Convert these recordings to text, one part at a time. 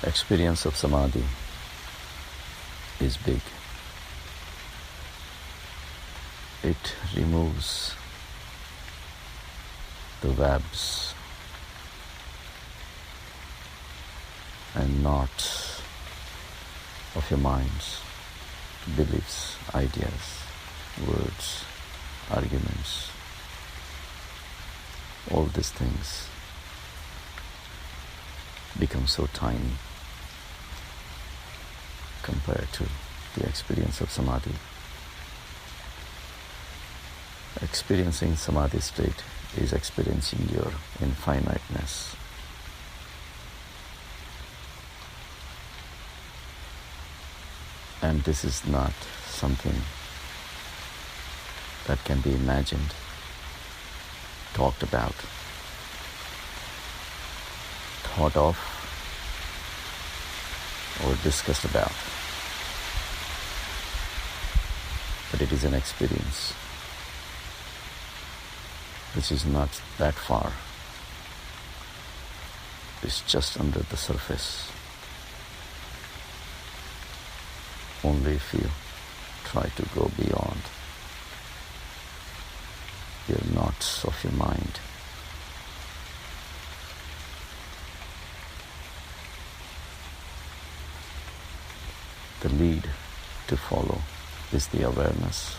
experience of samadhi is big. It removes the webs and knots of your minds, beliefs, ideas, words, arguments, all these things become so tiny compared to the experience of samadhi. Experiencing samadhi state is experiencing your infiniteness. And this is not something that can be imagined, talked about, thought of, or discussed about. But it is an experience which is not that far. It's just under the surface. Only if you try to go beyond your knots of your mind. The lead to follow is the awareness.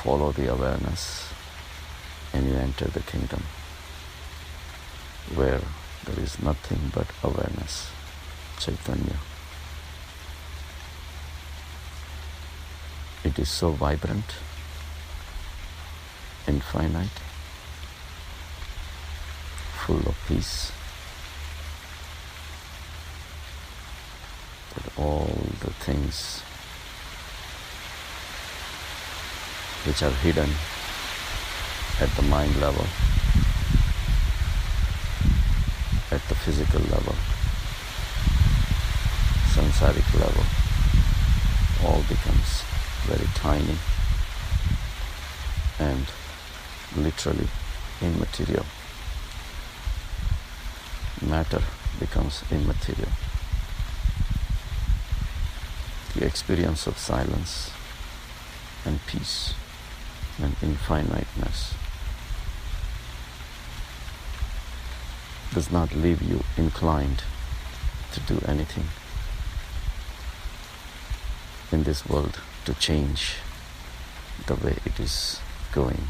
Follow the awareness and you enter the kingdom where there is nothing but awareness, Chaitanya. It is so vibrant, infinite, full of peace, that all the things which are hidden at the mind level, at the physical level, samsaric level, all becomes very tiny and literally immaterial. Matter becomes immaterial. The experience of silence and peace and infiniteness does not leave you inclined to do anything in this world to change the way it is going.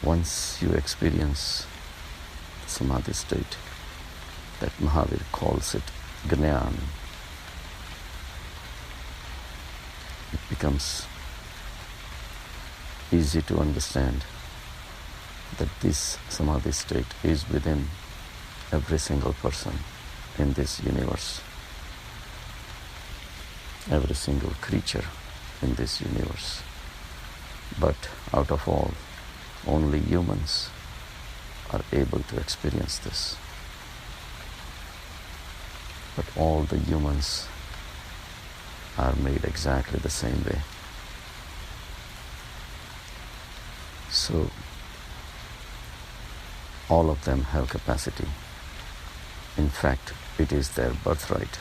Once you experience samadhi state, that Mahavir calls it Jnana, it becomes easy to understand that this samadhi state is within every single person in this universe, every single creature in this universe. But out of all, only humans are able to experience this. But all the humans are made exactly the same way. So, all of them have capacity. In fact, it is their birthright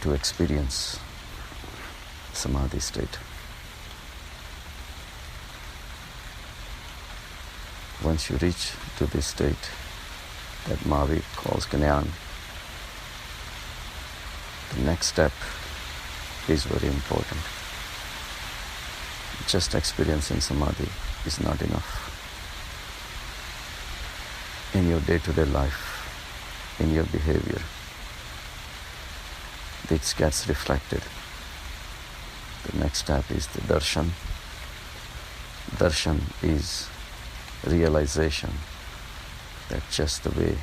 to experience samadhi state. Once you reach to this state that Mahavir calls Jnana, the next step is very important. Just experiencing samadhi is not enough. In your day-to-day life, in your behavior, this gets reflected. The next step is the darshan. Darshan is realization that just the way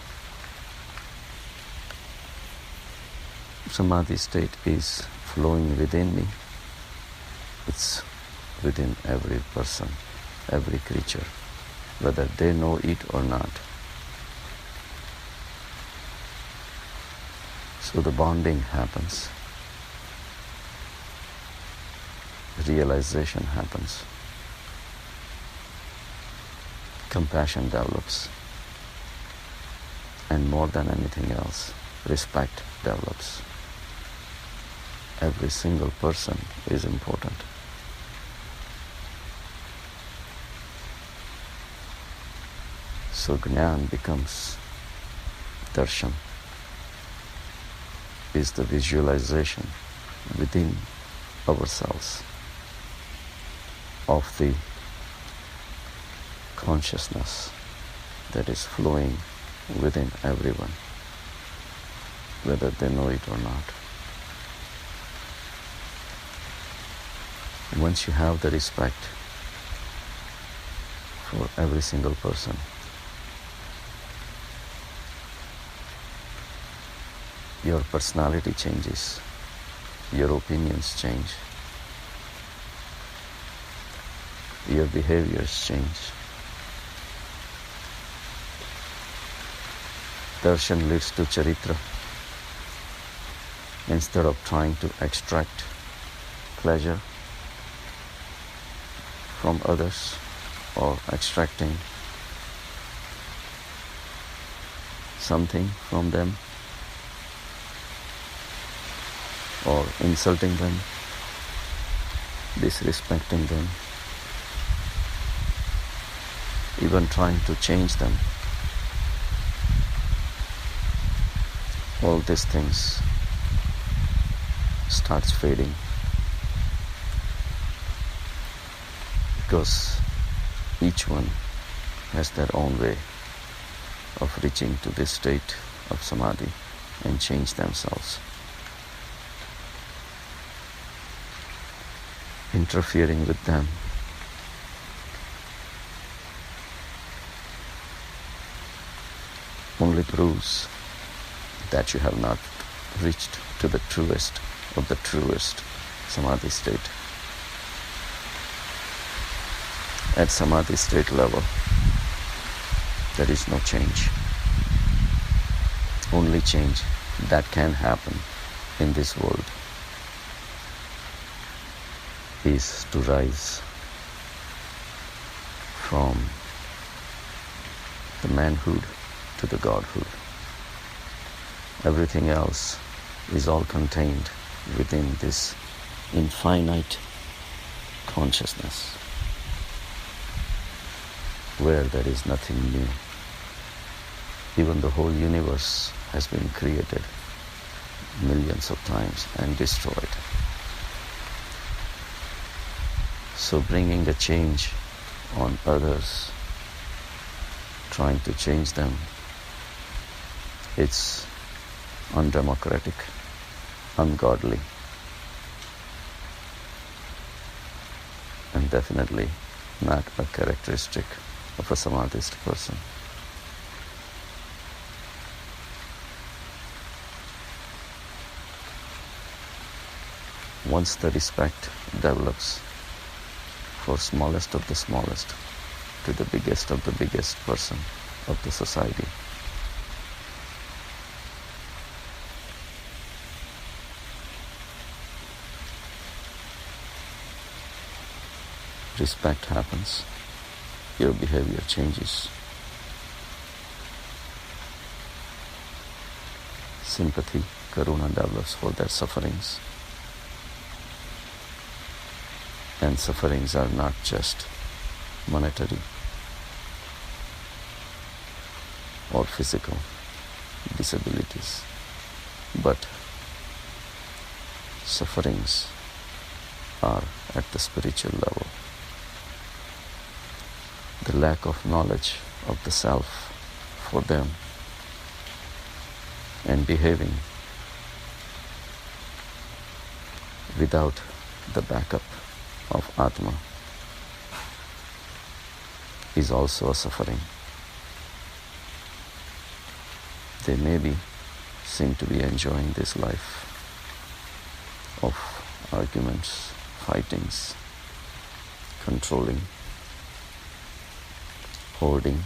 samadhi state is flowing within me, it's within every person, every creature, whether they know it or not. So the bonding happens. realization happens. Compassion develops. And more than anything else, respect develops. Every single person is important. So Jnana becomes darshan, is the visualization within ourselves of the consciousness that is flowing within everyone, whether they know it or not. Once you have the respect for every single person, your personality changes, your opinions change, your behaviors change. Darshan leads to charitra. Instead of trying to extract pleasure from others or extracting something from them or insulting them, disrespecting them, even trying to change them, all these things starts fading, because each one has their own way of reaching to this state of samadhi and change themselves. Interfering with them only proves that you have not reached to the truest of the truest samadhi state. At samadhi state level, there is no change. Only change that can happen in this world is to rise from the manhood to the godhood. Everything else is all contained within this infinite consciousness, where there is nothing new. Even the whole universe has been created millions of times and destroyed. So bringing a change on others, trying to change them, it's undemocratic, ungodly, and definitely not a characteristic of a samadhist person. Once the respect develops for smallest of the smallest to the biggest of the biggest person of the society, respect happens, your behavior changes. Sympathy, karuna develops for their sufferings. And sufferings are not just monetary or physical disabilities, but sufferings are at the spiritual level. The lack of knowledge of the self for them and behaving without the backup of Atma is also a suffering. They seem to be enjoying this life of arguments, fightings, controlling, hoarding,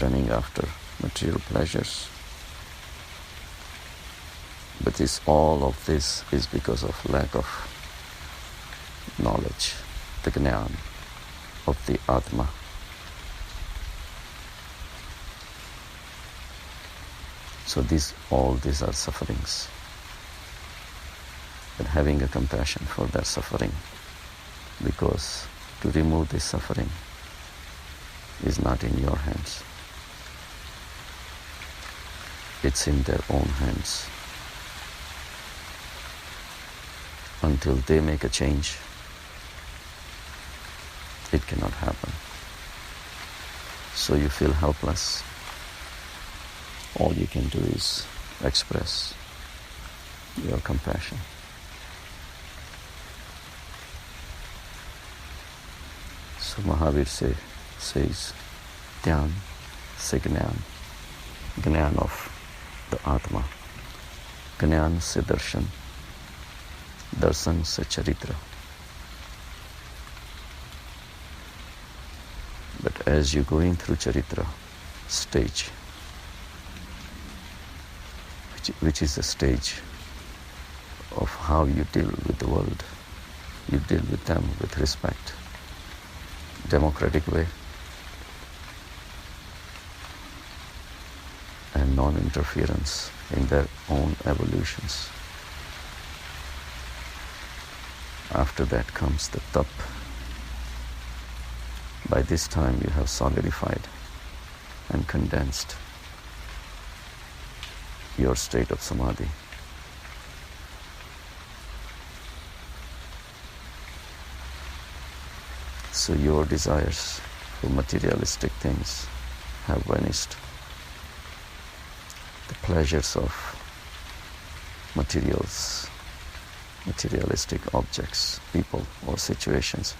running after material pleasures. But all of this is because of lack of knowledge, the Jnana of the Atma. So all these are sufferings. But having a compassion for their suffering, because to remove this suffering is not in your hands. It's in their own hands. Until they make a change, it cannot happen. So you feel helpless. All you can do is express your compassion. So Mahavir says, Dhyan se Jnana, Jnana of the Atma, Jnana se Darshan, Darshan se Charitra. But as you're going through Charitra stage, which is a stage of how you deal with the world, you deal with them with respect, democratic way, and non-interference in their own evolutions. After that comes the tap. By this time you have solidified and condensed your state of samadhi. So your desires for materialistic things have vanished. The pleasures of materialistic objects, people or situations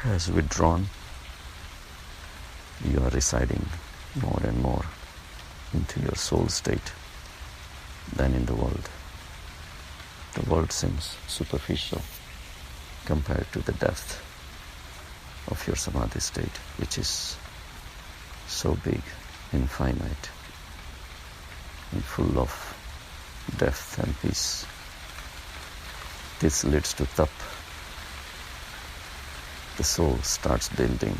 has withdrawn. You are residing more and more into your soul state than in the world. The world seems superficial compared to the depth of your samadhi state, which is so big, infinite, and full of depth and peace. This leads to tap. The soul starts building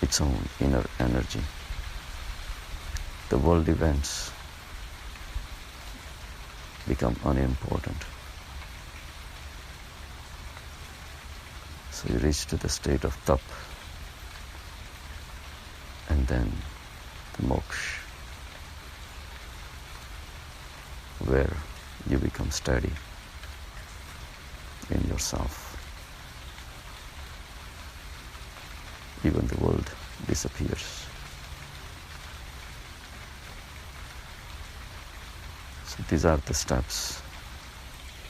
its own inner energy. The world events become unimportant. So you reach to the state of tap, and then the moksha, where you become steady in yourself. Even the world disappears. So these are the steps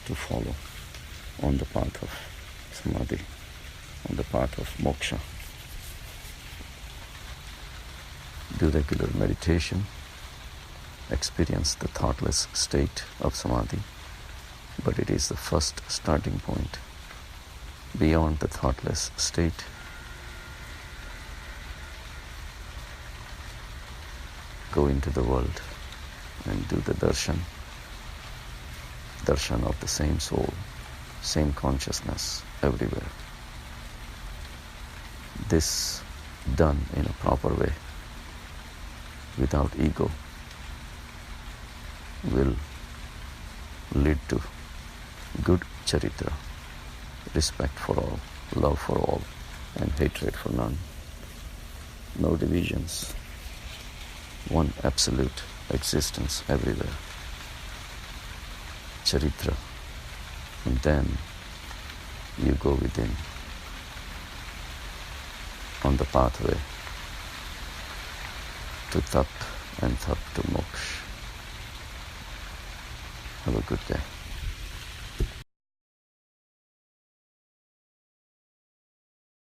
to follow on the path of samadhi, on the path of moksha. Do regular meditation, experience the thoughtless state of samadhi, but it is the first starting point. Beyond the thoughtless state, go into the world and do the darshan of the same soul, same consciousness everywhere. This done in a proper way, without ego, will lead to good charitra, respect for all, love for all, and hatred for none. No divisions. One absolute existence everywhere. Charitra. And then you go within on the pathway to tap and tap to moksha. Have a good day.